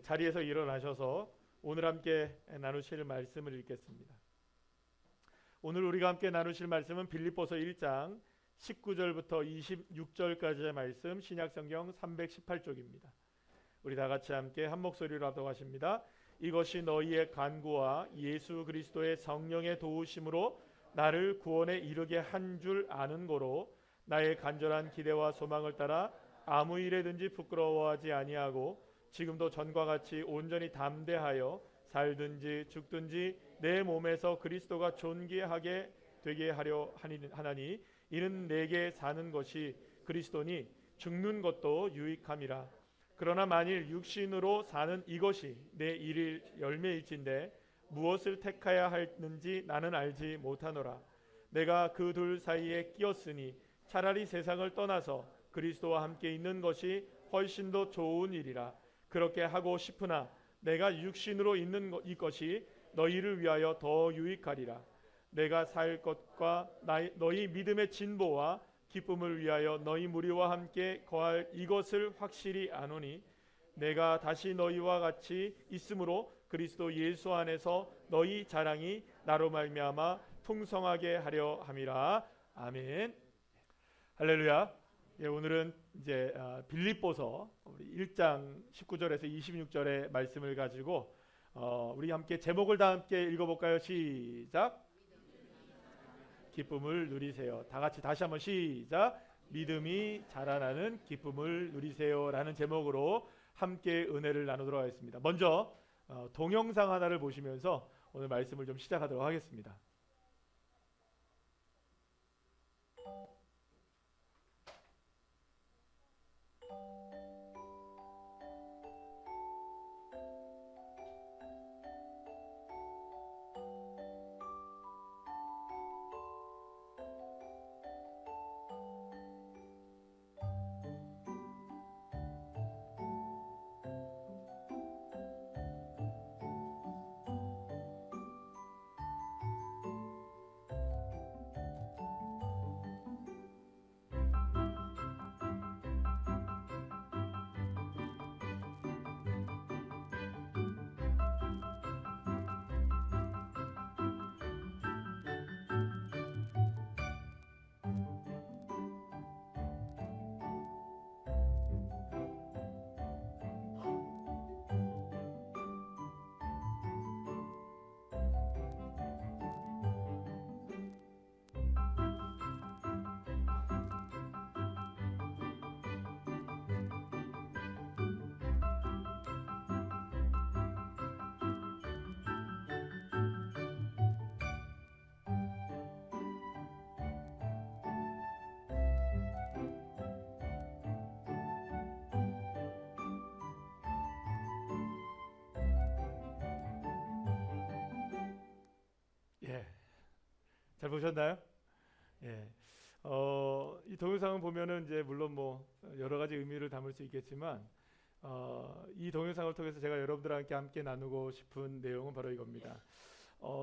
자리에서 일어나셔서 오늘 함께 나누실 말씀을 읽겠습니다. 오늘 우리가 함께 나누실 말씀은 빌립보서 1장 19절부터 26절까지의 말씀, 신약성경 318쪽입니다. 우리 다 같이 함께 한 목소리로 합독하십니다. 이것이 너희의 간구와 예수 그리스도의 성령의 도우심으로 나를 구원에 이르게 한 줄 아는 거로 나의 간절한 기대와 소망을 따라 아무 일에든지 부끄러워하지 아니하고 지금도 전과 같이 온전히 담대하여 살든지 죽든지 내 몸에서 그리스도가 존귀하게 되게 하려 하나니 이는 내게 사는 것이 그리스도니 죽는 것도 유익함이라. 그러나 만일 육신으로 사는 이것이 내 일일 열매일진데 무엇을 택하야 할는지 나는 알지 못하노라. 내가 그 둘 사이에 끼었으니 차라리 세상을 떠나서 그리스도와 함께 있는 것이 훨씬 더 좋은 일이라. 그렇게 하고 싶으나 내가 육신으로 있는 이것이 너희를 위하여 더 유익하리라. 내가 살 것과 너희 믿음의 진보와 기쁨을 위하여 너희 무리와 함께 거할 이것을 확실히 아노니 내가 다시 너희와 같이 있으므로 그리스도 예수 안에서 너희 자랑이 나로 말미암아 풍성하게 하려 함이라. 아멘. 할렐루야. 오늘은 이제 빌립보서 우리 1장 19절에서 26절의 말씀을 가지고 우리 함께 제목을 다 함께 읽어볼까요? 시작. 기쁨을 누리세요. 다 같이 다시 한번 시작. 믿음이 자라나는 기쁨을 누리세요라는 제목으로 함께 은혜를 나누도록 하겠습니다. 먼저 동영상 하나를 보시면서 오늘 말씀을 좀 시작하도록 하겠습니다. 예, 잘 보셨나요? 예, 이 동영상을 보면은 이제 물론 뭐 여러 가지 의미를 담을 수 있겠지만 이 동영상을 통해서 제가 여러분들과 함께 나누고 싶은 내용은 바로 이겁니다.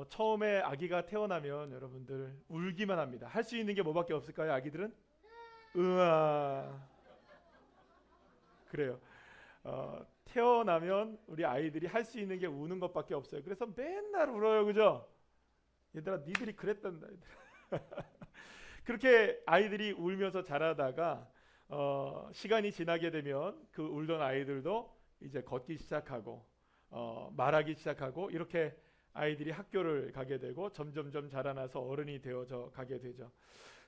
처음에 아기가 태어나면 여러분들 울기만 합니다. 할 수 있는 게 뭐밖에 없을까요? 아기들은 으아 그래요. 태어나면 우리 아이들이 할 수 있는 게 우는 것밖에 없어요. 그래서 맨날 울어요, 그죠? 얘들아, 니들이 그랬단다. 그렇게 아이들이 울면서 자라다가 시간이 지나게 되면 그 울던 아이들도 이제 걷기 시작하고 말하기 시작하고 이렇게 아이들이 학교를 가게 되고 점점점 자라나서 어른이 되어져 가게 되죠.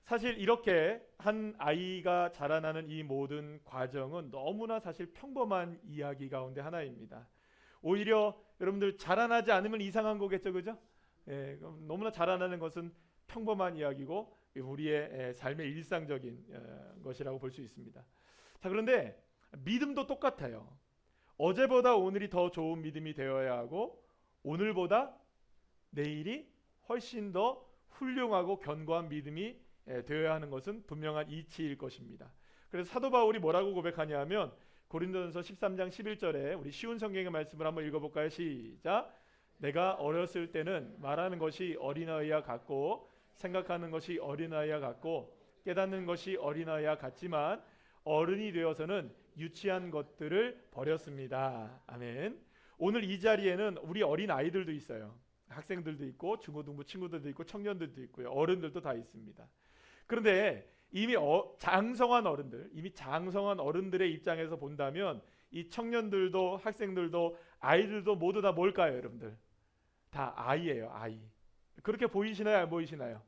사실 이렇게 한 아이가 자라나는 이 모든 과정은 너무나 사실 평범한 이야기 가운데 하나입니다. 오히려 여러분들 자라나지 않으면 이상한 거겠죠, 그죠? 예, 너무나 자라나는 것은 평범한 이야기고 우리의 삶의 일상적인 것이라고 볼 수 있습니다. 자, 그런데 믿음도 똑같아요. 어제보다 오늘이 더 좋은 믿음이 되어야 하고 오늘보다 내일이 훨씬 더 훌륭하고 견고한 믿음이 되어야 하는 것은 분명한 이치일 것입니다. 그래서 사도 바울이 뭐라고 고백하냐면 고린도전서 13장 11절에 우리 쉬운 성경의 말씀을 한번 읽어볼까요? 시작. 내가 어렸을 때는 말하는 것이 어린아이와 같고 생각하는 것이 어린아이와 같고 깨닫는 것이 어린아이와 같지만 어른이 되어서는 유치한 것들을 버렸습니다. 아멘. 오늘 이 자리에는 우리 어린 아이들도 있어요. 학생들도 있고 중고등부 친구들도 있고 청년들도 있고요. 어른들도 다 있습니다. 그런데 이미 장성한 어른들, 이미 장성한 어른들의 입장에서 본다면 이 청년들도 학생들도 아이들도 모두 다 뭘까요, 여러분들? 다 아이예요, 아이. 그렇게 보이시나요, 안 보이시나요?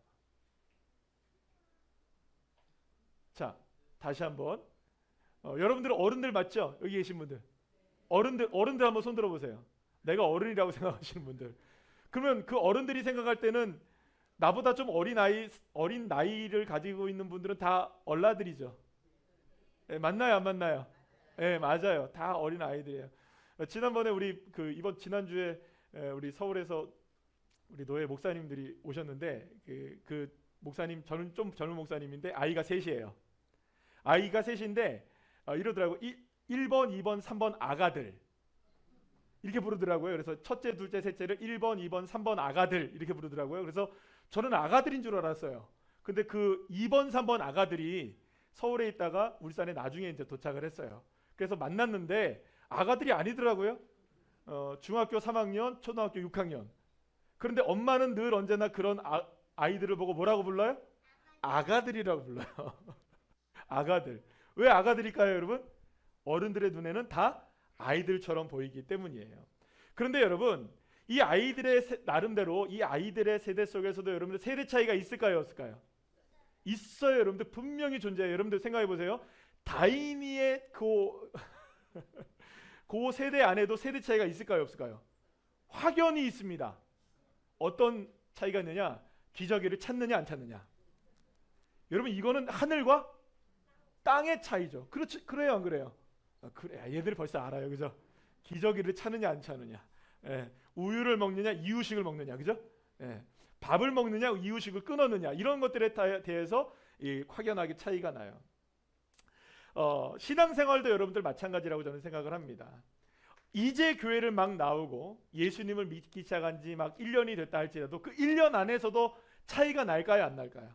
자, 다시 한번. 여러분들은 어른들 맞죠? 여기 계신 분들. 어른들 한번 손 들어보세요. 내가 어른이라고 생각하시는 분들. 그러면 그 어른들이 생각할 때는 나보다 좀 어린 나이를 가지고 있는 분들은 다 얼라들이죠. 네, 맞나요, 안 맞나요? 네, 맞아요. 다 어린 아이들이에요. 지난번에 우리 이번 지난주에 우리 서울에서 우리 노예 목사님들이 오셨는데 그 목사님, 저는 좀 젊은 목사님인데 아이가 셋이에요. 아이가 셋인데 이러더라고. 1번, 2번, 3번 아가들 이렇게 부르더라고요. 그래서 첫째, 둘째, 셋째를 1번, 2번, 3번 아가들 이렇게 부르더라고요. 그래서 저는 아가들인 줄 알았어요. 근데 그 2번, 3번 아가들이 서울에 있다가 울산에 나중에 이제 도착을 했어요. 그래서 만났는데 아가들이 아니더라고요. 중학교 3학년, 초등학교 6학년. 그런데 엄마는 늘 언제나 그런 아이들을 보고 뭐라고 불러요? 아가들이라고 불러요. 아가들. 왜 아가들일까요, 여러분? 어른들의 눈에는 다 아이들처럼 보이기 때문이에요. 그런데 여러분, 이 아이들의 나름대로 이 아이들의 세대 속에서도 여러분들 세대 차이가 있을까요, 없을까요? 있어요, 여러분들. 분명히 존재해요. 여러분들 생각해 보세요. 다인이의 그 세대 안에도 세대 차이가 있을까요, 없을까요? 확연히 있습니다. 어떤 차이가 있느냐? 기저귀를 찾느냐 안 찾느냐. 여러분, 이거는 하늘과 땅의 차이죠. 그렇지, 그래요, 안 그래요? 그래, 얘들 벌써 알아요, 그죠? 기저귀를 찾느냐 안 찾느냐. 예, 우유를 먹느냐 이유식을 먹느냐, 그죠? 예, 밥을 먹느냐 이유식을 끊었느냐, 이런 것들에 대해서 확연하게 차이가 나요. 신앙생활도 여러분들 마찬가지라고 저는 생각을 합니다. 이제 교회를 막 나오고 예수님을 믿기 시작한 지 막 1년이 됐다 할지라도 그 1년 안에서도 차이가 날까요, 안 날까요?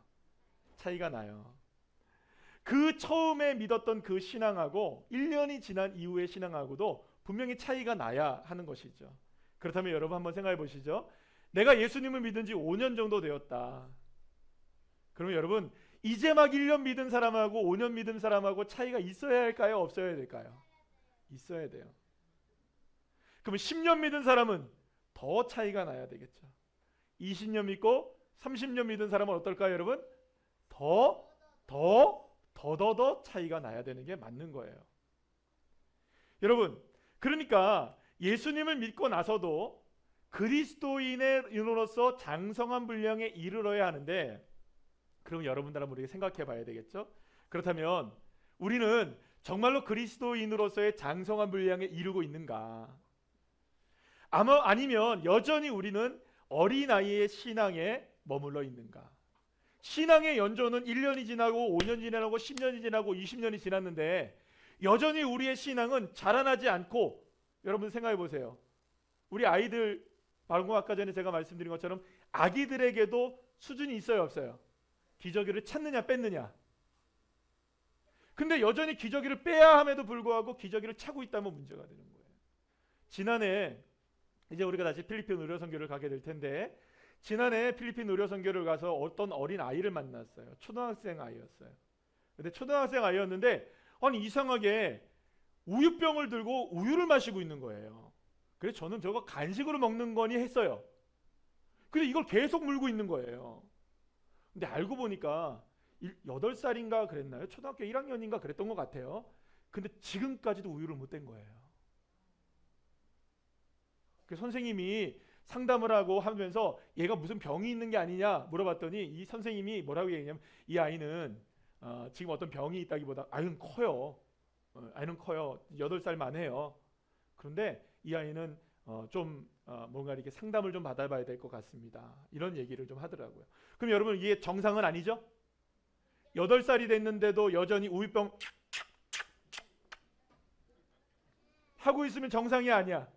차이가 나요. 그 처음에 믿었던 그 신앙하고 1년이 지난 이후의 신앙하고도 분명히 차이가 나야 하는 것이죠. 그렇다면 여러분 한번 생각해 보시죠. 내가 예수님을 믿은 지 5년 정도 되었다. 그러면 여러분, 이제 막 1년 믿은 사람하고 5년 믿은 사람하고 차이가 있어야 할까요, 없어야 될까요? 있어야 돼요. 그러면 10년 믿은 사람은 더 차이가 나야 되겠죠. 20년 믿고 30년 믿은 사람은 어떨까요, 여러분? 더 차이가 나야 되는 게 맞는 거예요. 여러분, 그러니까 예수님을 믿고 나서도 그리스도인으로서 장성한 분량에 이르러야 하는데, 그럼 여러분들 한번 우리가 생각해 봐야 되겠죠? 그렇다면 우리는 정말로 그리스도인으로서의 장성한 분량에 이르고 있는가? 아니면 여전히 우리는 어린아이의 신앙에 머물러 있는가? 신앙의 연조는 1년이 지나고 5년이 지나고 10년이 지나고 20년이 지났는데 여전히 우리의 신앙은 자라나지 않고, 여러분 생각해 보세요. 우리 아이들, 방금 아까 전에 제가 말씀드린 것처럼 아기들에게도 수준이 있어요, 없어요? 기저귀를 찾느냐 뺐느냐. 근데 여전히 기저귀를 빼야 함에도 불구하고 기저귀를 차고 있다면 문제가 되는 거예요. 지난해 이제 우리가 다시 필리핀 의료 선교를 가게 될 텐데, 지난해 필리핀 의료 선교를 가서 어떤 어린 아이를 만났어요. 초등학생 아이였어요. 근데 초등학생 아이였는데 아니 이상하게 우유병을 들고 우유를 마시고 있는 거예요. 그래서 저는 저거 간식으로 먹는 거니 했어요. 근데 이걸 계속 물고 있는 거예요. 근데 알고 보니까 8살인가 그랬나요? 초등학교 1학년인가 그랬던 것 같아요. 근데 지금까지도 우유를 못 댄 거예요. 그 선생님이 상담을 하고 하면서 얘가 무슨 병이 있는 게 아니냐 물어봤더니 이 선생님이 뭐라고 얘기했냐면, 이 아이는 지금 어떤 병이 있다기보다 아이는 커요. 아이는 커요. 8살만 해요. 그런데 이 아이는 뭔가 이렇게 상담을 좀 받아봐야 될 것 같습니다. 이런 얘기를 좀 하더라고요. 그럼 여러분, 이게 정상은 아니죠? 8살이 됐는데도 여전히 우유병 하고 있으면 정상이 아니야.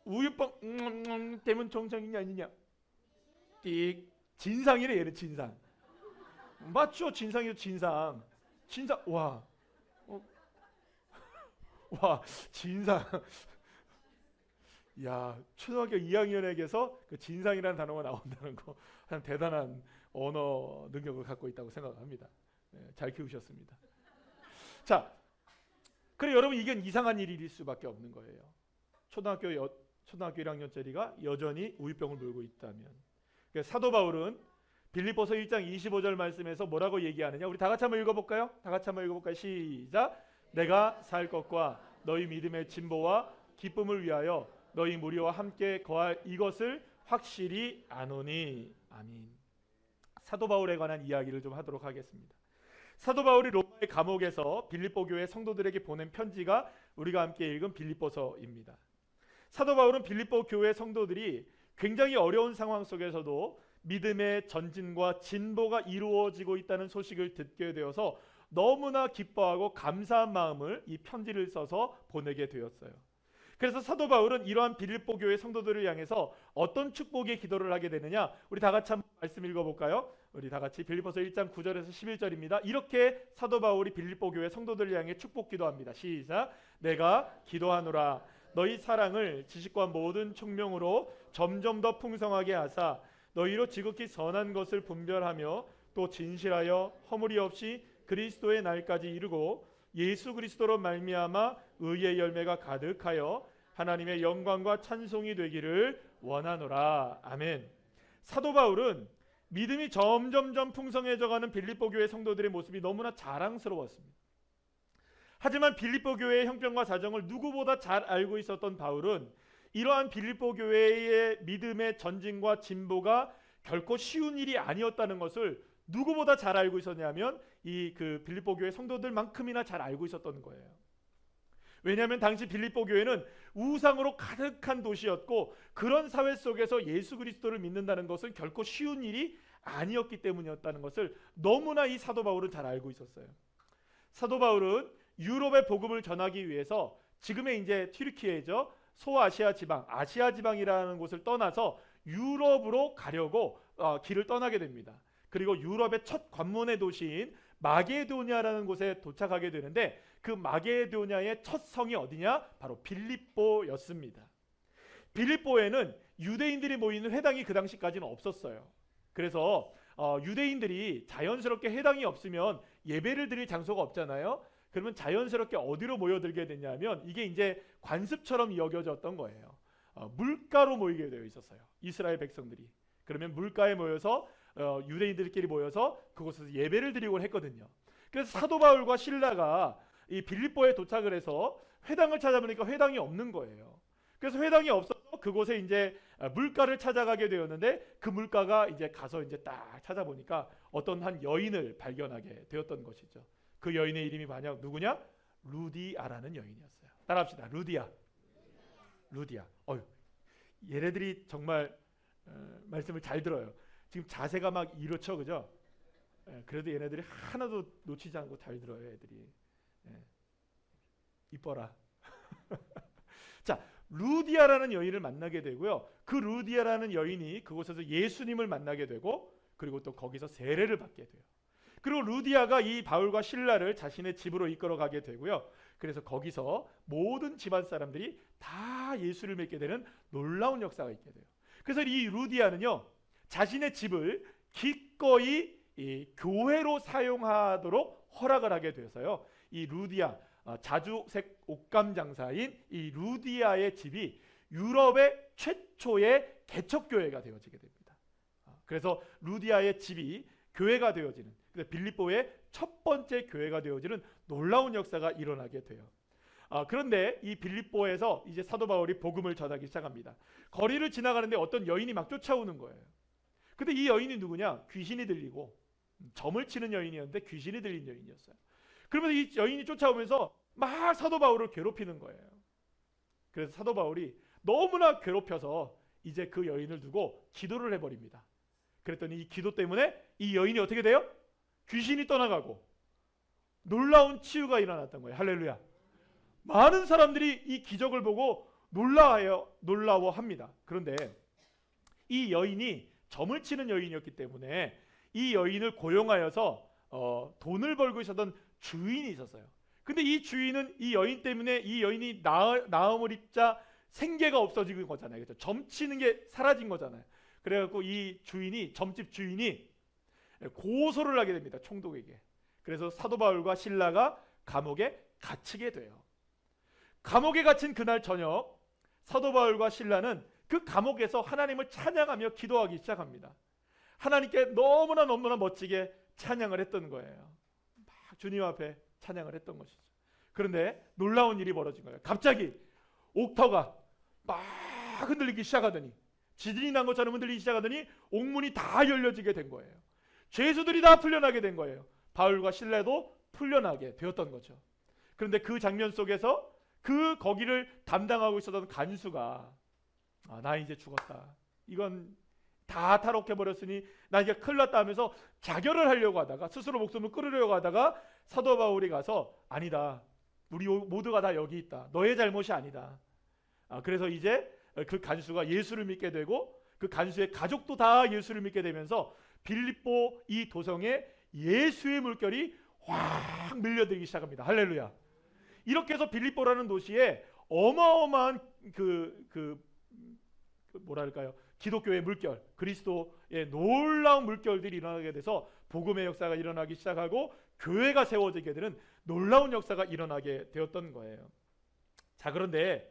우유병 되면 정상이냐 아니냐? 띡. 진상이래, 얘는 진상. 맞죠? 진상이죠, 진상. 진상 와, 와 진상. 야, 초등학교 2학년에게서 그 진상이라는 단어가 나온다는 거 참 대단한 언어 능력을 갖고 있다고 생각합니다. 잘 키우셨습니다. 자, 그래 여러분 이건 이상한 일일 수밖에 없는 거예요. 초등학교 1학년짜리가 여전히 우유병을 물고 있다면. 사도 바울은 빌립보서 1장 25절 말씀에서 뭐라고 얘기하느냐? 우리 다 같이 한번 읽어볼까요? 다 같이 한번 읽어볼까요? 시작. 내가 살 것과 너희 믿음의 진보와 기쁨을 위하여 너희 무리와 함께 거할 이것을 확실히 아노니. 아멘. 사도 바울에 관한 이야기를 좀 하도록 하겠습니다. 사도 바울이 로마의 감옥에서 빌립보 교회 성도들에게 보낸 편지가 우리가 함께 읽은 빌립보서입니다. 사도 바울은 빌립보 교회 성도들이 굉장히 어려운 상황 속에서도 믿음의 전진과 진보가 이루어지고 있다는 소식을 듣게 되어서 너무나 기뻐하고 감사한 마음을 이 편지를 써서 보내게 되었어요. 그래서 사도 바울은 이러한 빌립보 교회 성도들을 향해서 어떤 축복의 기도를 하게 되느냐? 우리 다 같이 한번 말씀 읽어볼까요? 우리 다 같이 빌립보서 1장 9절에서 11절입니다. 이렇게 사도 바울이 빌립보 교회 성도들을 향해 축복 기도합니다. 시작. 내가 기도하노라. 너희 사랑을 지식과 모든 총명으로 점점 더 풍성하게 하사 너희로 지극히 선한 것을 분별하며 또 진실하여 허물이 없이 그리스도의 날까지 이르고 예수 그리스도로 말미암아 의의 열매가 가득하여 하나님의 영광과 찬송이 되기를 원하노라. 아멘. 사도 바울은 믿음이 점점점 풍성해져가는 빌립보 교회 성도들의 모습이 너무나 자랑스러웠습니다. 하지만 빌립보 교회의 형편과 사정을 누구보다 잘 알고 있었던 바울은 이러한 빌립보 교회의 믿음의 전진과 진보가 결코 쉬운 일이 아니었다는 것을 누구보다 잘 알고 있었냐면 이 그 빌립보 교회 성도들만큼이나 잘 알고 있었던 거예요. 왜냐하면 당시 빌립보 교회는 우상으로 가득한 도시였고 그런 사회 속에서 예수 그리스도를 믿는다는 것은 결코 쉬운 일이 아니었기 때문이었다는 것을 너무나 이 사도 바울은 잘 알고 있었어요. 사도 바울은 유럽의 복음을 전하기 위해서 지금의 이제 튀르키예죠. 소아시아 지방, 아시아 지방이라는 곳을 떠나서 유럽으로 가려고 길을 떠나게 됩니다. 그리고 유럽의 첫 관문의 도시인 마게도냐라는 곳에 도착하게 되는데 그 마게도냐의 첫 성이 어디냐? 바로 빌립보였습니다. 빌립보에는 유대인들이 모이는 회당이 그 당시까지는 없었어요. 그래서 유대인들이 자연스럽게 회당이 없으면 예배를 드릴 장소가 없잖아요. 그러면 자연스럽게 어디로 모여들게 됐냐면 이게 이제 관습처럼 여겨졌던 거예요. 물가로 모이게 되어 있었어요. 이스라엘 백성들이. 그러면 물가에 모여서 유대인들끼리 모여서 그곳에서 예배를 드리곤 했거든요. 그래서 사도 바울과 실라가 이 빌립보에 도착을 해서 회당을 찾아보니까 회당이 없는 거예요. 그래서 회당이 없어서 그곳에 이제 물가를 찾아가게 되었는데 그 물가가 이제 가서 이제 딱 찾아보니까 어떤 한 여인을 발견하게 되었던 것이죠. 그 여인의 이름이 만약 누구냐? 루디아라는 여인이었어요. 따라합시다. 루디아. 루디아. 얘네들이 정말 말씀을 잘 들어요. 지금 자세가 막 이렇죠, 그죠? 그래도 얘네들이 하나도 놓치지 않고 잘 들어요, 애들이. 이뻐라. 자, 루디아라는 여인을 만나게 되고요. 그 루디아라는 여인이 그곳에서 예수님을 만나게 되고 그리고 또 거기서 세례를 받게 돼요. 그리고 루디아가 이 바울과 실라를 자신의 집으로 이끌어가게 되고요. 그래서 거기서 모든 집안 사람들이 다 예수를 믿게 되는 놀라운 역사가 있게 돼요. 그래서 이 루디아는요. 자신의 집을 기꺼이 이 교회로 사용하도록 허락을 하게 돼서요. 이 루디아 자주색 옷감 장사인 이 루디아의 집이 유럽의 최초의 개척교회가 되어지게 됩니다. 그래서 루디아의 집이 교회가 되어지는 그래서 빌립보의 첫 번째 교회가 되어지는 놀라운 역사가 일어나게 돼요. 그런데 이 빌립보에서 이제 사도 바울이 복음을 전하기 시작합니다. 거리를 지나가는데 어떤 여인이 막 쫓아오는 거예요. 근데 이 여인이 누구냐? 귀신이 들리고 점을 치는 여인이었는데 귀신이 들린 여인이었어요. 그러면서 이 여인이 쫓아오면서 막 사도 바울을 괴롭히는 거예요. 그래서 사도 바울이 너무나 괴롭혀서 이제 그 여인을 두고 기도를 해버립니다. 그랬더니 이 기도 때문에 이 여인이 어떻게 돼요? 귀신이 떠나가고 놀라운 치유가 일어났던 거예요. 할렐루야. 많은 사람들이 이 기적을 보고 놀라워합니다. 그런데 이 여인이 점을 치는 여인이었기 때문에 이 여인을 고용하여서 돈을 벌고 있었던 주인이 있었어요. 근데 이 주인은 이 여인 때문에 이 여인이 나음을 입자 생계가 없어진 거잖아요. 그렇죠? 점치는 게 사라진 거잖아요. 그래갖고 이 주인이, 점집 주인이 고소를 하게 됩니다. 총독에게. 그래서 사도 바울과 실라가 감옥에 갇히게 돼요. 감옥에 갇힌 그날 저녁 사도 바울과 실라는 그 감옥에서 하나님을 찬양하며 기도하기 시작합니다. 하나님께 너무나 멋지게 찬양을 했던 거예요. 막 주님 앞에 찬양을 했던 것이죠. 그런데 놀라운 일이 벌어진 거예요. 갑자기 옥터가 막 흔들리기 시작하더니, 지진이 난 것처럼 흔들리기 시작하더니 옥문이 다 열려지게 된 거예요. 죄수들이 다 풀려나게 된 거예요. 바울과 실라도 풀려나게 되었던 거죠. 그런데 그 장면 속에서 거기를 담당하고 있었던 간수가 나 이제 죽었다. 이건 다 탈옥해버렸으니 나 이제 큰일 났다 하면서 자결을 하려고 하다가, 스스로 목숨을 끊으려고 하다가 사도 바울이 가서 아니다. 우리 모두가 다 여기 있다. 너의 잘못이 아니다. 그래서 이제 그 간수가 예수를 믿게 되고 그 간수의 가족도 다 예수를 믿게 되면서 빌립보 이 도성에 예수의 물결이 확 밀려들기 시작합니다. 할렐루야. 이렇게 해서 빌립보라는 도시에 어마어마한 뭐랄까요, 기독교의 물결, 그리스도의 놀라운 물결들이 일어나게 돼서 복음의 역사가 일어나기 시작하고 교회가 세워지게 되는 놀라운 역사가 일어나게 되었던 거예요. 자, 그런데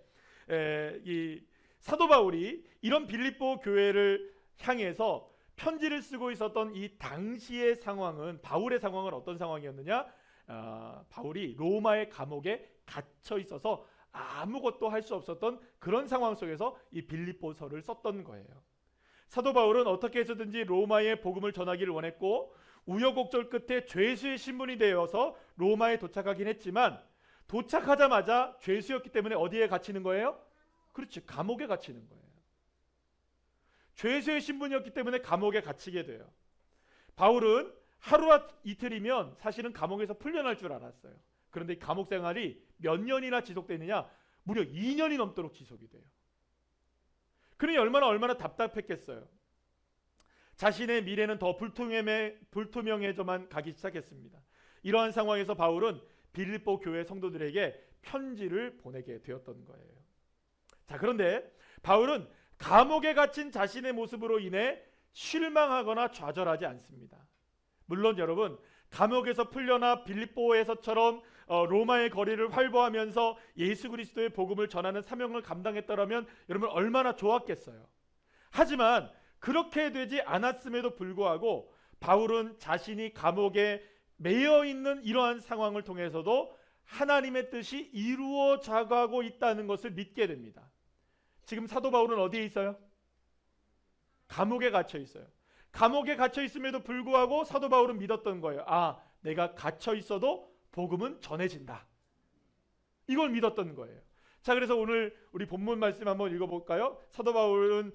이 사도 바울이 이런 빌립보 교회를 향해서 편지를 쓰고 있었던 이 당시의 상황은, 바울의 상황은 어떤 상황이었느냐? 바울이 로마의 감옥에 갇혀 있어서 아무것도 할 수 없었던 그런 상황 속에서 이 빌립보서를 썼던 거예요. 사도 바울은 어떻게 해서든지 로마의 복음을 전하기를 원했고 우여곡절 끝에 죄수의 신분이 되어서 로마에 도착하긴 했지만 도착하자마자 죄수였기 때문에 어디에 갇히는 거예요? 그렇지, 감옥에 갇히는 거예요. 죄수의 신분이었기 때문에 감옥에 갇히게 돼요. 바울은 하루나 이틀이면 사실은 감옥에서 풀려날 줄 알았어요. 그런데 감옥 생활이 몇 년이나 지속되느냐? 무려 2년이 넘도록 지속이 돼요. 그러니 얼마나 답답했겠어요. 자신의 미래는 더 불투명해져만 가기 시작했습니다. 이러한 상황에서 바울은 빌립보 교회 성도들에게 편지를 보내게 되었던 거예요. 자, 그런데 바울은 감옥에 갇힌 자신의 모습으로 인해 실망하거나 좌절하지 않습니다. 물론 여러분, 감옥에서 풀려나 빌립보에서처럼 로마의 거리를 활보하면서 예수 그리스도의 복음을 전하는 사명을 감당했더라면 여러분 얼마나 좋았겠어요. 하지만 그렇게 되지 않았음에도 불구하고 바울은 자신이 감옥에 매여 있는 이러한 상황을 통해서도 하나님의 뜻이 이루어져가고 있다는 것을 믿게 됩니다. 지금 사도 바울은 어디에 있어요? 감옥에 갇혀 있어요. 감옥에 갇혀 있음에도 불구하고 사도 바울은 믿었던 거예요. 내가 갇혀 있어도 복음은 전해진다. 이걸 믿었던 거예요. 자, 그래서 오늘 우리 본문 말씀 한번 읽어볼까요? 사도 바울은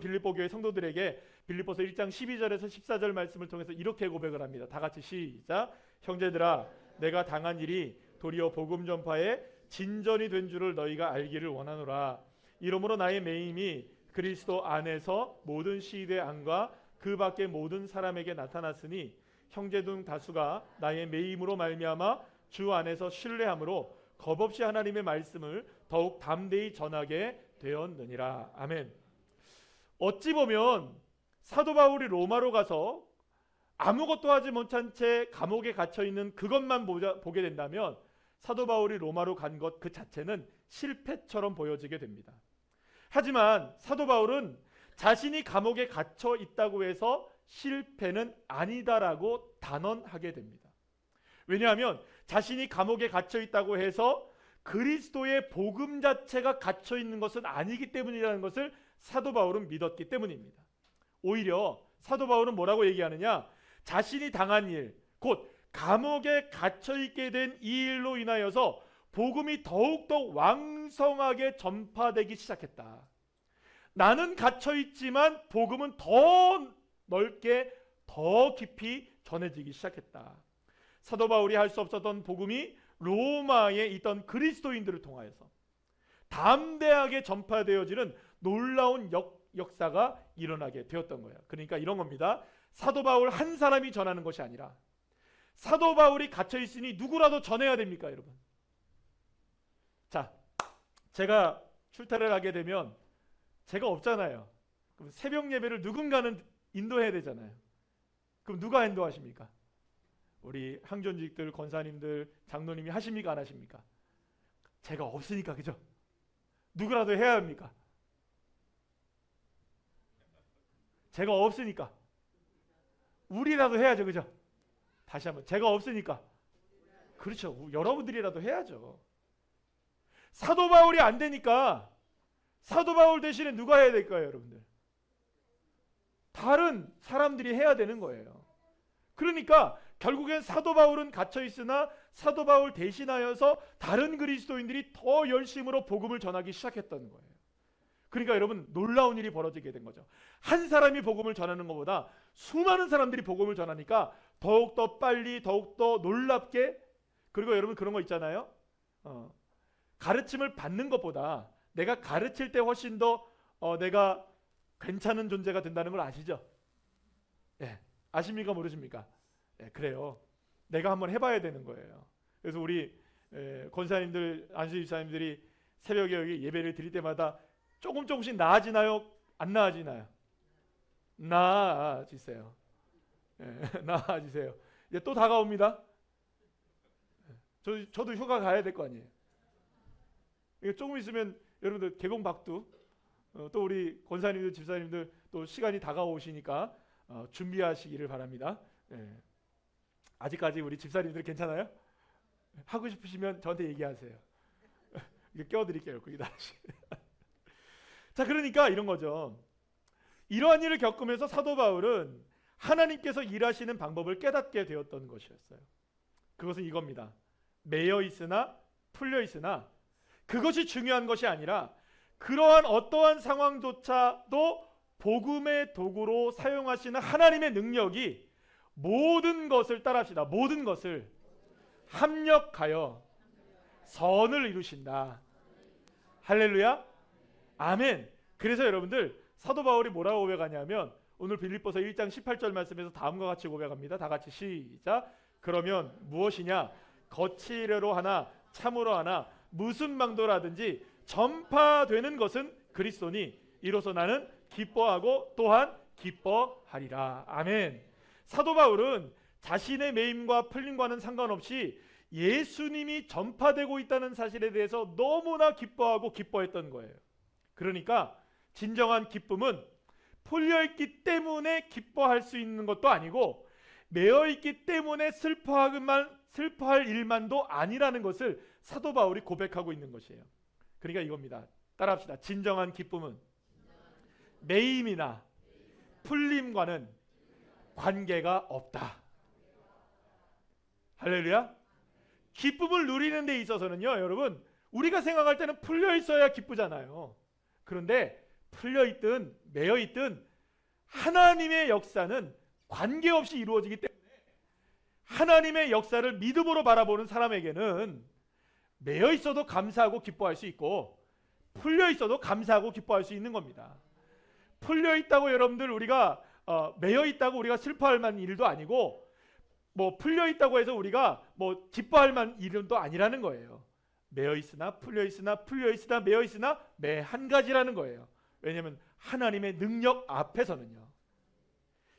빌립보 교회 성도들에게 빌립보서 1장 12절에서 14절 말씀을 통해서 이렇게 고백을 합니다. 다 같이 시작. 형제들아, 내가 당한 일이 도리어 복음 전파에 진전이 된 줄을 너희가 알기를 원하노라. 이러므로 나의 매임이 그리스도 안에서 모든 시대 안과 그 밖의 모든 사람에게 나타났으니 형제 중 다수가 나의 매임으로 말미암아 주 안에서 신뢰함으로 겁없이 하나님의 말씀을 더욱 담대히 전하게 되었느니라. 아멘. 어찌 보면 사도 바울이 로마로 가서 아무것도 하지 못한 채 감옥에 갇혀 있는 그것만 보게 된다면 사도 바울이 로마로 간 것 그 자체는 실패처럼 보여지게 됩니다. 하지만 사도 바울은 자신이 감옥에 갇혀 있다고 해서 실패는 아니다라고 단언하게 됩니다. 왜냐하면 자신이 감옥에 갇혀 있다고 해서 그리스도의 복음 자체가 갇혀 있는 것은 아니기 때문이라는 것을 사도 바울은 믿었기 때문입니다. 오히려 사도 바울은 뭐라고 얘기하느냐? 자신이 당한 일, 곧 감옥에 갇혀 있게 된 이 일로 인하여서 복음이 더욱더 왕성하게 전파되기 시작했다. 나는 갇혀 있지만 복음은 더 넓게 더 깊이 전해지기 시작했다. 사도 바울이 할 수 없었던 복음이 로마에 있던 그리스도인들을 통하여서 담대하게 전파되어지는 놀라운 역사가 일어나게 되었던 거예요. 그러니까 이런 겁니다. 사도 바울 한 사람이 전하는 것이 아니라 사도 바울이 갇혀 있으니 누구라도 전해야 됩니까, 여러분? 자, 제가 출타를 하게 되면 제가 없잖아요. 그럼 새벽 예배를 누군가는 인도해야 되잖아요. 그럼 누가 인도하십니까? 우리 항존직들, 권사님들, 장로님이 하십니까, 안 하십니까? 제가 없으니까, 그죠? 누구라도 해야 합니까? 제가 없으니까 우리라도 해야죠, 그죠? 다시 한번, 제가 없으니까, 그렇죠, 여러분들이라도 해야죠. 사도 바울이 안 되니까 사도 바울 대신에 누가 해야 될까요, 여러분들? 다른 사람들이 해야 되는 거예요. 그러니까 결국엔 사도 바울은 갇혀 있으나 사도 바울 대신하여서 다른 그리스도인들이 더 열심으로 복음을 전하기 시작했던 거예요. 그러니까 여러분, 놀라운 일이 벌어지게 된 거죠. 한 사람이 복음을 전하는 것보다 수많은 사람들이 복음을 전하니까 더욱더 빨리, 더욱더 놀랍게. 그리고 여러분, 그런 거 있잖아요. 가르침을 받는 것보다 내가 가르칠 때 훨씬 더 내가 괜찮은 존재가 된다는 걸 아시죠? 예, 아십니까, 모르십니까? 예, 그래요. 내가 한번 해봐야 되는 거예요. 그래서 우리 권사님들, 안수집사님들이 새벽에 여기 예배를 드릴 때마다 조금씩 나아지나요? 안 나아지나요? 나아지세요. 예, 나아지세요. 이제 또 다가옵니다. 저도 휴가 가야 될 거 아니에요. 조금 있으면 여러분들 개봉박두, 또 우리 권사님들, 집사님들 또 시간이 다가오시니까 준비하시기를 바랍니다. 예. 아직까지 우리 집사님들 괜찮아요? 하고 싶으시면 저한테 얘기하세요. 이거 껴드릴게요. 거기 다시. 자, 그러니까 이런 거죠. 이러한 일을 겪으면서 사도 바울은 하나님께서 일하시는 방법을 깨닫게 되었던 것이었어요. 그것은 이겁니다. 매여 있으나 풀려 있으나 그것이 중요한 것이 아니라 그러한 어떠한 상황조차도 복음의 도구로 사용하시는 하나님의 능력이 모든 것을, 따라합시다, 모든 것을 합력하여 선을 이루신다. 할렐루야, 아멘. 그래서 여러분들, 사도 바울이 뭐라고 고백하냐면 오늘 빌립보서 1장 18절 말씀에서 다음과 같이 고백합니다. 다 같이 시작. 그러면 무엇이냐? 거칠애로 하나 참으로 하나 무슨 망도라든지 전파되는 것은 그리스도니 이로써 나는 기뻐하고 또한 기뻐하리라. 아멘. 사도 바울은 자신의 매임과 풀림과는 상관없이 예수님이 전파되고 있다는 사실에 대해서 너무나 기뻐하고 기뻐했던 거예요. 그러니까 진정한 기쁨은 풀려있기 때문에 기뻐할 수 있는 것도 아니고 매여있기 때문에 슬퍼할 일만도 아니라는 것을 사도 바울이 고백하고 있는 것이에요. 그러니까 이겁니다. 따라합시다. 진정한 기쁨은 매임이나 풀림과는 관계가 없다. 할렐루야. 기쁨을 누리는 데 있어서는요, 여러분, 우리가 생각할 때는 풀려 있어야 기쁘잖아요. 그런데 풀려 있든 매여 있든 하나님의 역사는 관계없이 이루어지기 때문에 하나님의 역사를 믿음으로 바라보는 사람에게는 매여 있어도 감사하고 기뻐할 수 있고 풀려 있어도 감사하고 기뻐할 수 있는 겁니다. 풀려 있다고 여러분들 우리가 매여 있다고 우리가 슬퍼할 만한 일도 아니고 뭐 풀려 있다고 해서 우리가 뭐 기뻐할 만한 일은 또 아니라는 거예요. 매여 있으나 풀려 있으나 풀려 있으나 매여 있으나 매 한 가지라는 거예요. 왜냐하면 하나님의 능력 앞에서는요.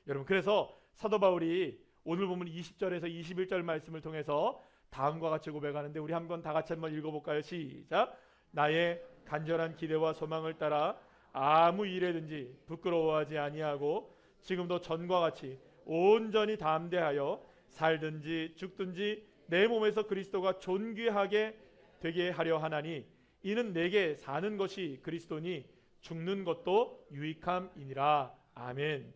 여러분, 그래서 사도 바울이 오늘 보면 20절에서 21절 말씀을 통해서 다음과 같이 고백하는데 우리 한번 다 같이 한번 읽어볼까요? 시작. 나의 간절한 기대와 소망을 따라 아무 일에든지 부끄러워하지 아니하고 지금도 전과 같이 온전히 담대하여 살든지 죽든지 내 몸에서 그리스도가 존귀하게 되게 하려 하나니 이는 내게 사는 것이 그리스도니 죽는 것도 유익함이니라. 아멘.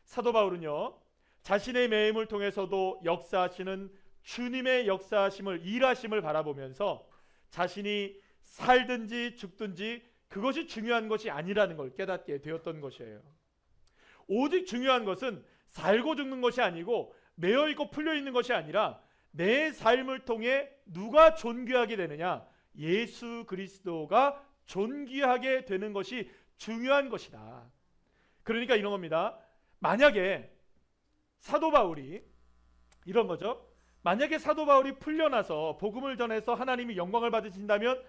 사도 바울은요, 자신의 매임을 통해서도 역사하시는 주님의 역사하심을, 일하심을 바라보면서 자신이 살든지 죽든지 그것이 중요한 것이 아니라는 걸 깨닫게 되었던 것이에요. 오직 중요한 것은 살고 죽는 것이 아니고 매여 있고 풀려 있는 것이 아니라 내 삶을 통해 누가 존귀하게 되느냐, 예수 그리스도가 존귀하게 되는 것이 중요한 것이다. 그러니까 이런 겁니다. 만약에 사도 바울이 이런 거죠. 만약에 사도 바울이 풀려나서 복음을 전해서 하나님이 영광을 받으신다면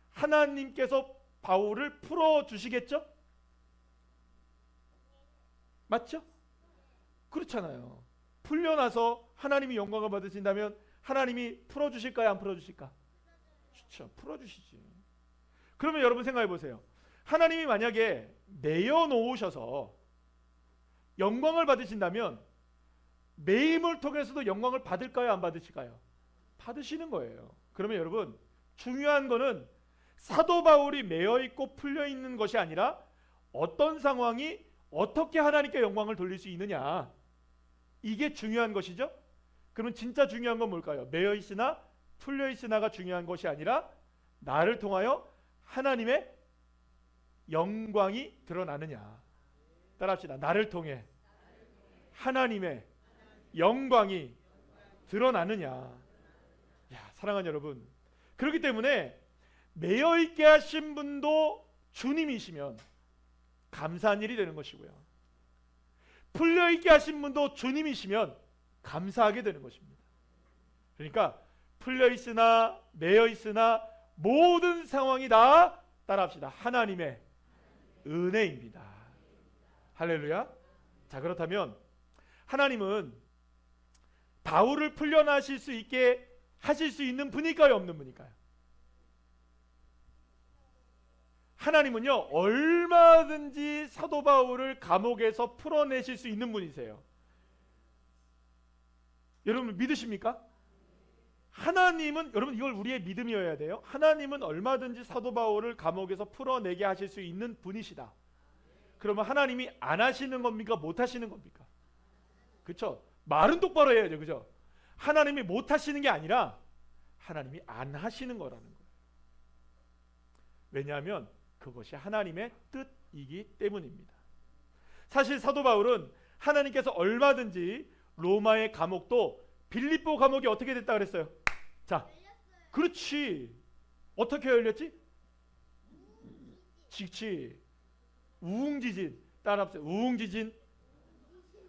하나님께서 바울을 풀어주시겠죠? 맞죠? 그렇잖아요. 풀려나서 하나님이 영광을 받으신다면 하나님이 풀어주실까요? 안 풀어주실까? 그렇죠. 풀어주시지. 그러면 여러분 생각해 보세요. 하나님이 만약에 내어놓으셔서 영광을 받으신다면 매임을 통해서도 영광을 받을까요? 안 받으실까요? 받으시는 거예요. 그러면 여러분 중요한 거는 사도 바울이 매여있고 풀려있는 것이 아니라 어떤 상황이 어떻게 하나님께 영광을 돌릴 수 있느냐, 이게 중요한 것이죠. 그러면 진짜 중요한 건 뭘까요? 매여있으나 풀려있으나가 중요한 것이 아니라 나를 통하여 하나님의 영광이 드러나느냐. 따라합시다. 나를 통해 하나님의 영광이 드러나느냐. 야, 사랑하는 여러분, 그렇기 때문에 매여있게 하신 분도 주님이시면 감사한 일이 되는 것이고요, 풀려있게 하신 분도 주님이시면 감사하게 되는 것입니다. 그러니까 풀려있으나 매여있으나 모든 상황이 다 따라합시다. 하나님의 은혜입니다. 할렐루야. 자, 그렇다면 하나님은 바울을 풀려나실 수 있게 하실 수 있는 분일까요? 없는 분일까요? 하나님은요 얼마든지 사도 바울을 감옥에서 풀어내실 수 있는 분이세요. 여러분 믿으십니까? 하나님은, 여러분 이걸 우리의 믿음이어야 돼요. 하나님은 얼마든지 사도 바울을 감옥에서 풀어내게 하실 수 있는 분이시다. 그러면 하나님이 안 하시는 겁니까? 못 하시는 겁니까? 그렇죠? 말은 똑바로 해야죠. 그죠? 하나님이 못 하시는 게 아니라 하나님이 안 하시는 거라는 거예요. 왜냐하면 그것이 하나님의 뜻이기 때문입니다. 사실 사도 바울은 하나님께서 얼마든지 로마의 감옥도 빌립보 감옥이 어떻게 됐다 그랬어요? 자, 그렇지. 어떻게 열렸지? 지치. 우웅지진. 따라합시다. 우웅지진.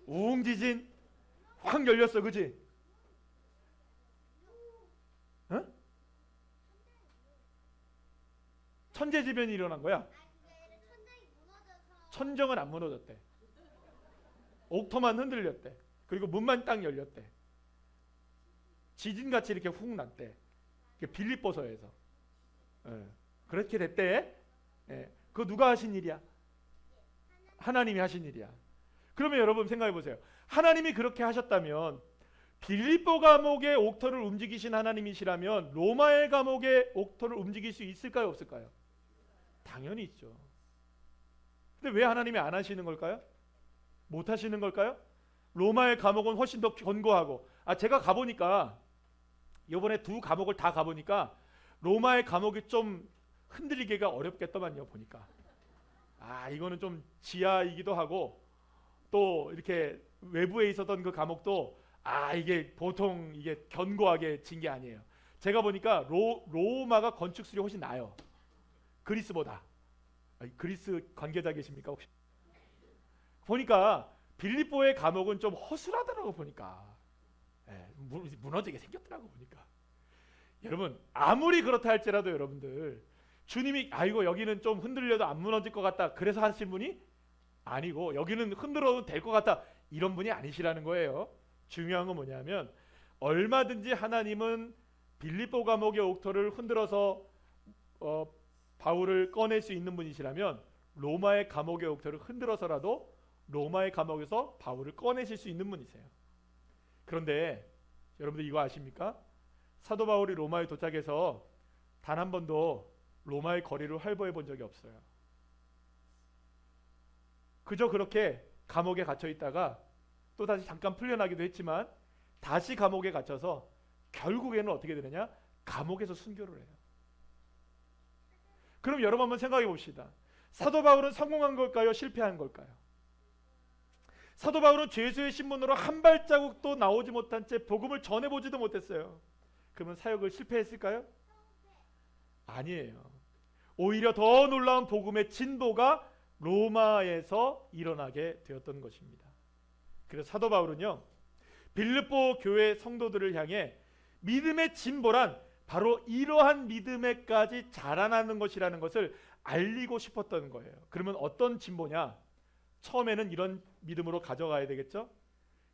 우웅지진. 확 열렸어. 그치? 어? 천재지변이 일어난 거야. 천정은 안 무너졌대. 옥토만 흔들렸대. 그리고 문만 딱 열렸대. 지진같이 이렇게 훅 났대. 빌립보서에서. 그렇게 됐대. 그거 누가 하신 일이야? 하나님이 하신 일이야. 그러면 여러분 생각해 보세요. 하나님이 그렇게 하셨다면 빌립보 감옥의 옥토를 움직이신 하나님이시라면 로마의 감옥의 옥토를 움직일 수 있을까요? 없을까요? 당연히 있죠. 근데 왜 하나님이 안 하시는 걸까요? 못 하시는 걸까요? 로마의 감옥은 훨씬 더 견고하고, 제가 가보니까 이번에 두 감옥을 다 가보니까 로마의 감옥이 좀 흔들리기가 어렵겠더만요. 보니까 이거는 좀 지하이기도 하고, 또 이렇게 외부에 있었던 그 감옥도 이게 보통 이게 견고하게 진 게 아니에요. 제가 보니까 로마가 건축술이 훨씬 나아요. 그리스보다. 그리스 관계자 계십니까 혹시? 보니까 빌립보의 감옥은 좀 허술하더라고. 보니까 무너지게 생겼더라고. 보니까 여러분 아무리 그렇다 할지라도 여러분들 주님이 여기는 좀 흔들려도 안 무너질 것 같다 그래서 하신 분이 아니고, 여기는 흔들어도 될 것 같다 이런 분이 아니시라는 거예요. 중요한 건 뭐냐면 얼마든지 하나님은 빌립보 감옥의 옥토를 흔들어서 바울을 꺼낼 수 있는 분이시라면 로마의 감옥의 옥토를 흔들어서라도 로마의 감옥에서 바울을 꺼내실 수 있는 분이세요. 그런데 여러분들 이거 아십니까? 사도 바울이 로마에 도착해서 단 한 번도 로마의 거리를 활보해 본 적이 없어요. 그저 그렇게 감옥에 갇혀 있다가 또 다시 잠깐 풀려나기도 했지만 다시 감옥에 갇혀서 결국에는 어떻게 되느냐? 감옥에서 순교를 해요. 그럼 여러분 한번 생각해 봅시다. 사도 바울은 성공한 걸까요? 실패한 걸까요? 사도 바울은 죄수의 신분으로 한 발자국도 나오지 못한 채 복음을 전해보지도 못했어요. 그러면 사역을 실패했을까요? 아니에요. 오히려 더 놀라운 복음의 진보가 로마에서 일어나게 되었던 것입니다. 그래서 사도 바울은요 빌립보 교회 성도들을 향해 믿음의 진보란 바로 이러한 믿음에까지 자라나는 것이라는 것을 알리고 싶었던 거예요. 그러면 어떤 진보냐? 처음에는 이런 믿음으로 가져가야 되겠죠?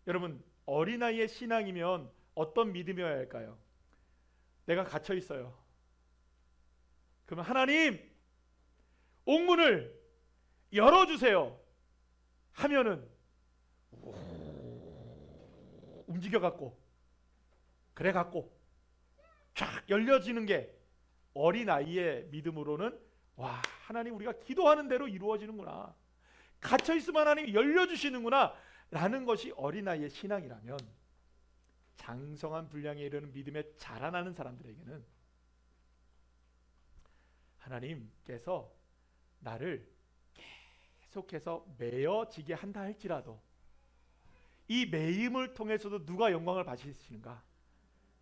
여러분, 어린아이의 신앙이면 어떤 믿음이어야 할까요? 내가 갇혀 있어요. 그러면 하나님, 옥문을 열어주세요 하면은 움직여갖고 그래갖고 쫙 열려지는 게 어린아이의 믿음으로는 와, 하나님 우리가 기도하는 대로 이루어지는구나, 갇혀있으면 하나님 열려주시는구나 라는 것이 어린아이의 신앙이라면, 장성한 분량에 이르는 믿음에 자라나는 사람들에게는 하나님께서 나를 계속해서 매어지게 한다 할지라도 이 매임을 통해서도 누가 영광을 받으시는가?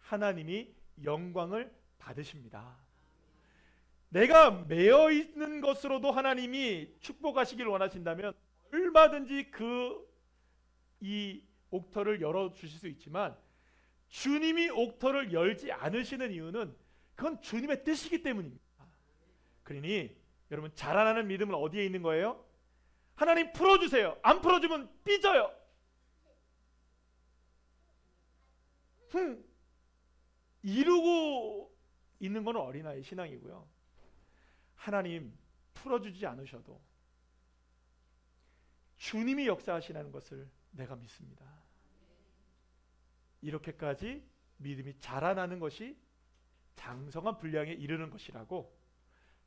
하나님이 영광을 받으십니다. 내가 매어 있는 것으로도 하나님이 축복하시길 원하신다면 얼마든지 이 옥터를 열어주실 수 있지만, 주님이 옥터를 열지 않으시는 이유는 그건 주님의 뜻이기 때문입니다. 그러니 여러분, 자라나는 믿음은 어디에 있는 거예요? 하나님 풀어주세요. 안 풀어주면 삐져요. 이루고 있는 것은 어린아이 신앙이고요. 하나님 풀어주지 않으셔도 주님이 역사하시는 것을 내가 믿습니다. 이렇게까지 믿음이 자라나는 것이 장성한 분량에 이르는 것이라고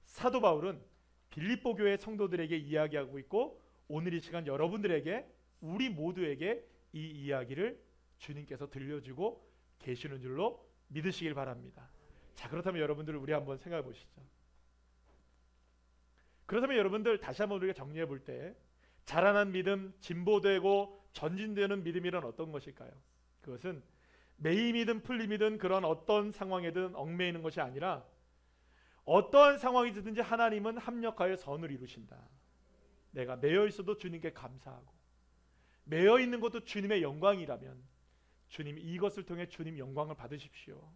사도 바울은 빌립보 교회 성도들에게 이야기하고 있고, 오늘 이 시간 여러분들에게, 우리 모두에게 이 이야기를 주님께서 들려주고 계시는 줄로 믿으시길 바랍니다. 자, 그렇다면 여러분들, 우리 한번 생각해 보시죠. 그렇다면 여러분들, 다시 한번 우리가 정리해 볼 때 자라난 믿음, 진보되고 전진되는 믿음이란 어떤 것일까요? 그것은 매임이든 풀림이든 그런 어떤 상황에든 얽매이는 것이 아니라, 어떠한 상황이든지 하나님은 합력하여 선을 이루신다. 내가 매여 있어도 주님께 감사하고, 매여 있는 것도 주님의 영광이라면 주님 이것을 통해 주님 영광을 받으십시오.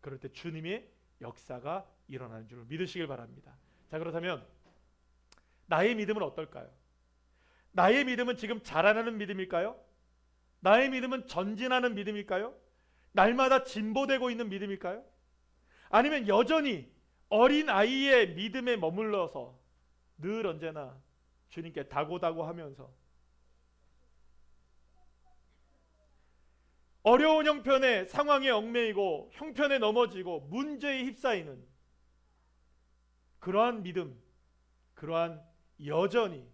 그럴 때 주님의 역사가 일어나는 줄 믿으시길 바랍니다. 자, 그렇다면 나의 믿음은 어떨까요? 나의 믿음은 지금 자라나는 믿음일까요? 나의 믿음은 전진하는 믿음일까요? 날마다 진보되고 있는 믿음일까요? 아니면 여전히 어린아이의 믿음에 머물러서 늘 언제나 주님께 다고다고 하면서 어려운 형편에, 상황에 얽매이고 형편에 넘어지고 문제에 휩싸이는 그러한 믿음, 그러한 여전히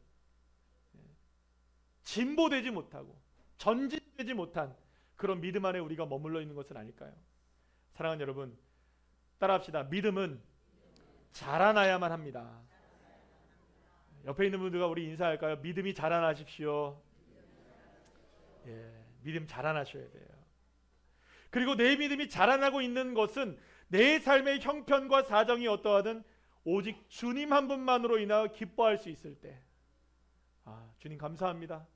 진보되지 못하고 전진되지 못한 그런 믿음 안에 우리가 머물러 있는 것은 아닐까요? 사랑하는 여러분, 따라합시다. 믿음은 자라나야만 합니다. 옆에 있는 분들과 우리 인사할까요? 믿음이 자라나십시오. 믿음 자라나셔야 돼요. 그리고 내 믿음이 자라나고 있는 것은 내 삶의 형편과 사정이 어떠하든 오직 주님 한 분만으로 인하여 기뻐할 수 있을 때, 주님 감사합니다.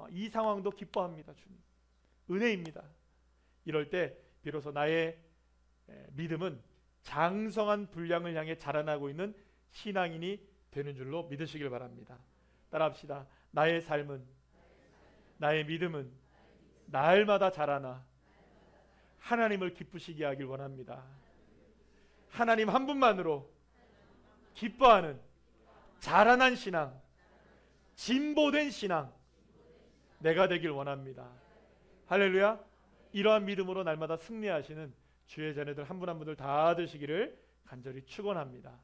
이 상황도 기뻐합니다. 주님 은혜입니다. 이럴 때 비로소 나의 믿음은 장성한 분량을 향해 자라나고 있는 신앙인이 되는 줄로 믿으시길 바랍니다. 따라합시다. 나의 삶은, 나의 믿음은 날마다 자라나 하나님을 기쁘시게 하길 원합니다. 하나님 한 분만으로 기뻐하는 자라난 신앙, 진보된 신앙 내가 되길 원합니다. 할렐루야. 이러한 믿음으로 날마다 승리하시는 주의 자녀들 한 분 한 분들 다 되시기를 간절히 축원합니다.